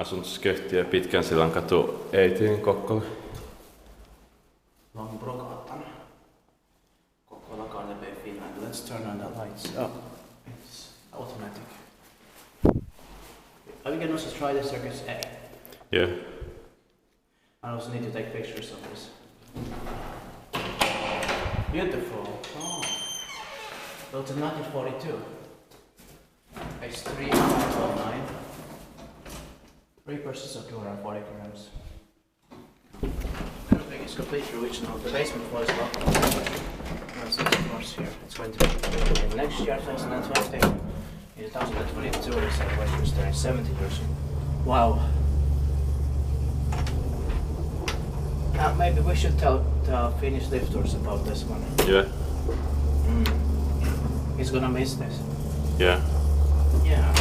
Asuntosköhtiö Pitkänsillankatu 18 Kokkola. Longbrokaatan. Kokkola, Kone, Finland. Let's turn on the lights. Oh, it's automatic. We can also try the circuits A. Yeah. I also need to take pictures of this. Beautiful. Oh. Built in 1942. Page 309. 3 purses of 240 grams. Everything is completely original. The basement floor is locked. Of course here. It's going to be next year, 2020. In 2022, we celebrate turning 70 years. Wow. Maybe we should tell Finnish lifters about this one. Yeah. He's gonna miss this. Yeah. Yeah.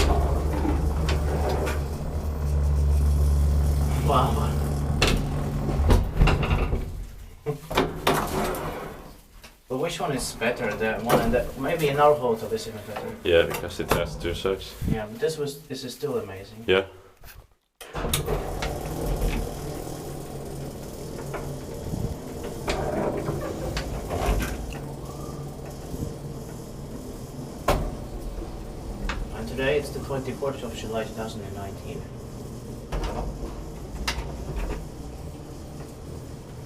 Wow. But which one is better? The one and maybe in our hotel is even better. Yeah, because it has 2 sides. Yeah, but this is still amazing. Yeah. And today it's the 24th of July 2019.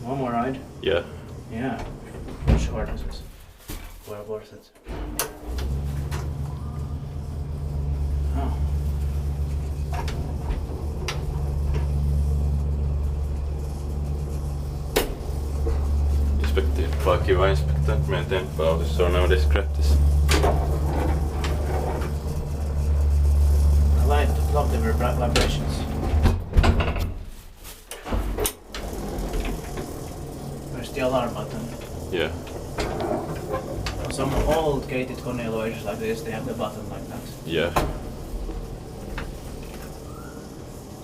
One more ride? Yeah. Yeah. Sure, this is well worth it. Oh. Inspekteerbara, kiva inspektää meidän temppa-autossa on nowadays gratis. I like to block the vibrations. Where's the alarm button? Yeah. Some old gated Kone lodges like this, they have the button like that. Yeah.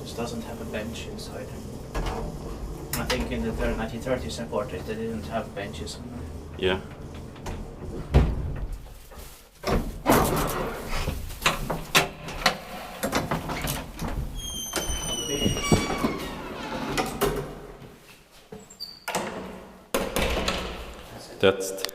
This doesn't have a bench inside. I think in the 1930s and 40s they didn't have benches. Yeah. That's it.